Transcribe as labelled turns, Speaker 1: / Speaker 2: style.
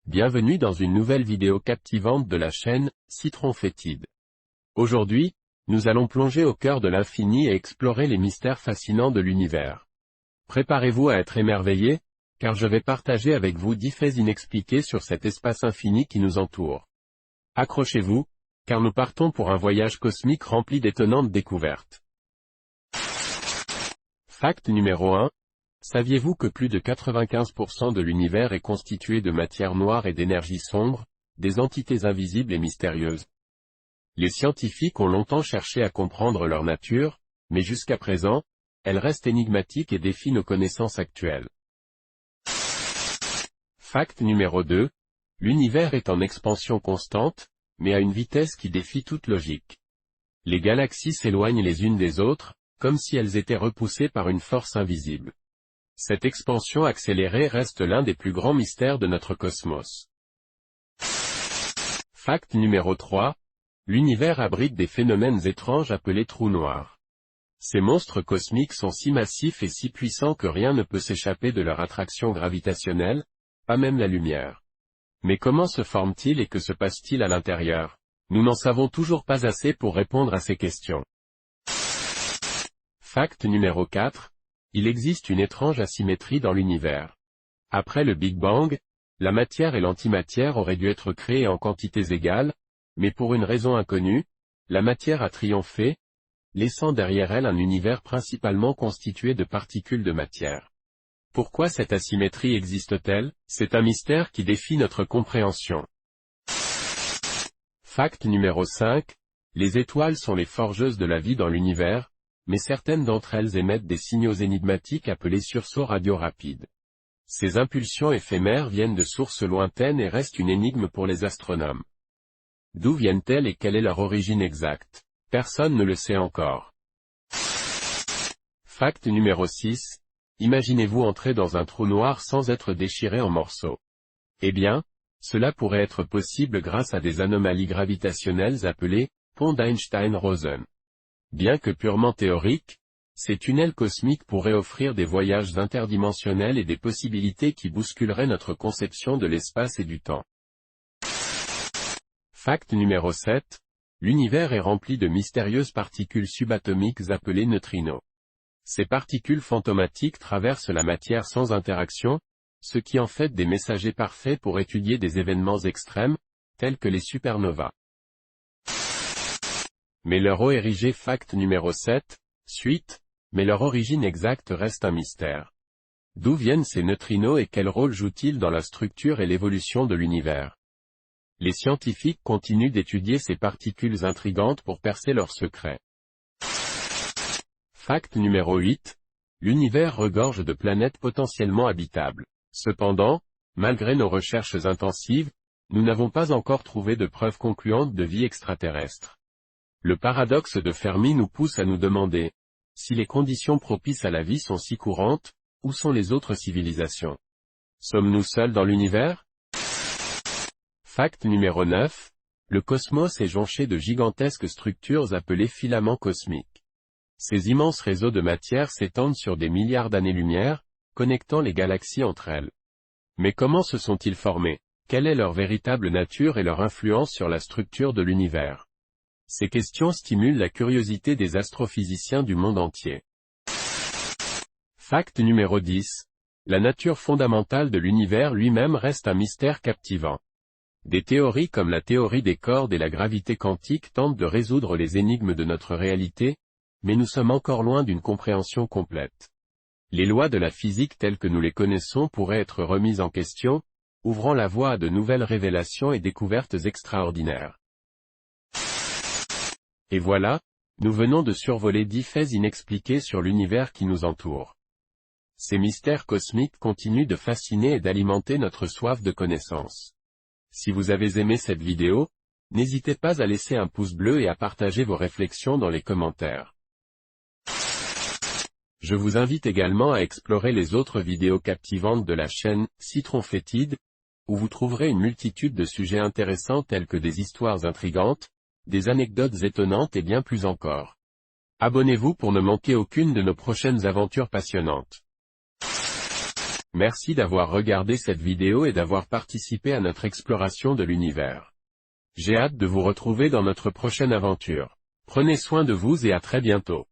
Speaker 1: Bienvenue dans une nouvelle vidéo captivante de la chaîne Citron Fétide. Aujourd'hui, nous allons plonger au cœur de l'infini et explorer les mystères fascinants de l'univers. Préparez-vous à être émerveillés, car je vais partager avec vous 10 faits inexpliqués sur cet espace infini qui nous entoure. Accrochez-vous, car nous partons pour un voyage cosmique rempli d'étonnantes découvertes. Fact numéro 1. Saviez-vous que plus de 95% de l'univers est constitué de matière noire et d'énergie sombre, des entités invisibles et mystérieuses? Les scientifiques ont longtemps cherché à comprendre leur nature, mais jusqu'à présent, elle reste énigmatique et défie nos connaissances actuelles. Fact numéro 2. L'univers est en expansion constante, mais à une vitesse qui défie toute logique. Les galaxies s'éloignent les unes des autres, comme si elles étaient repoussées par une force invisible. Cette expansion accélérée reste l'un des plus grands mystères de notre cosmos. Fact numéro 3. L'univers abrite des phénomènes étranges appelés trous noirs. Ces monstres cosmiques sont si massifs et si puissants que rien ne peut s'échapper de leur attraction gravitationnelle, pas même la lumière. Mais comment se forment-ils et que se passe-t-il à l'intérieur? Nous n'en savons toujours pas assez pour répondre à ces questions. Fact numéro 4. Il existe une étrange asymétrie dans l'univers. Après le Big Bang, la matière et l'antimatière auraient dû être créées en quantités égales, mais pour une raison inconnue, la matière a triomphé, laissant derrière elle un univers principalement constitué de particules de matière. Pourquoi cette asymétrie existe-t-elle? C'est un mystère qui défie notre compréhension. Fact numéro 5. Les étoiles sont les forgeuses de la vie dans l'univers, mais certaines d'entre elles émettent des signaux énigmatiques appelés sursauts radio rapides. Ces impulsions éphémères viennent de sources lointaines et restent une énigme pour les astronomes. D'où viennent-elles et quelle est leur origine exacte? Personne ne le sait encore. Fact numéro 6. Imaginez-vous entrer dans un trou noir sans être déchiré en morceaux. Eh bien, cela pourrait être possible grâce à des anomalies gravitationnelles appelées ponts d'Einstein-Rosen. Bien que purement théoriques, ces tunnels cosmiques pourraient offrir des voyages interdimensionnels et des possibilités qui bousculeraient notre conception de l'espace et du temps. Fact numéro 7. L'univers est rempli de mystérieuses particules subatomiques appelées neutrinos. Ces particules fantomatiques traversent la matière sans interaction, ce qui en fait des messagers parfaits pour étudier des événements extrêmes, tels que les supernovas. Mais leur érigé fact numéro 7, suite, mais leur origine exacte reste un mystère. D'où viennent ces neutrinos et quel rôle jouent-ils dans la structure et l'évolution de l'univers? Les scientifiques continuent d'étudier ces particules intrigantes pour percer leurs secrets. Fact numéro 8. L'univers regorge de planètes potentiellement habitables. Cependant, malgré nos recherches intensives, nous n'avons pas encore trouvé de preuves concluantes de vie extraterrestre. Le paradoxe de Fermi nous pousse à nous demander, si les conditions propices à la vie sont si courantes, où sont les autres civilisations? Sommes-nous seuls dans l'univers? Fact numéro 9. Le cosmos est jonché de gigantesques structures appelées filaments cosmiques. Ces immenses réseaux de matière s'étendent sur des milliards d'années-lumière, connectant les galaxies entre elles. Mais comment se sont-ils formés? Quelle est leur véritable nature et leur influence sur la structure de l'univers? Ces questions stimulent la curiosité des astrophysiciens du monde entier. Fact numéro 10. La nature fondamentale de l'univers lui-même reste un mystère captivant. Des théories comme la théorie des cordes et la gravité quantique tentent de résoudre les énigmes de notre réalité, mais nous sommes encore loin d'une compréhension complète. Les lois de la physique telles que nous les connaissons pourraient être remises en question, ouvrant la voie à de nouvelles révélations et découvertes extraordinaires. Et voilà, nous venons de survoler 10 faits inexpliqués sur l'univers qui nous entoure. Ces mystères cosmiques continuent de fasciner et d'alimenter notre soif de connaissance. Si vous avez aimé cette vidéo, n'hésitez pas à laisser un pouce bleu et à partager vos réflexions dans les commentaires. Je vous invite également à explorer les autres vidéos captivantes de la chaîne Citron Fétide, où vous trouverez une multitude de sujets intéressants tels que des histoires intrigantes, des anecdotes étonnantes et bien plus encore. Abonnez-vous pour ne manquer aucune de nos prochaines aventures passionnantes. Merci d'avoir regardé cette vidéo et d'avoir participé à notre exploration de l'univers. J'ai hâte de vous retrouver dans notre prochaine aventure. Prenez soin de vous et à très bientôt.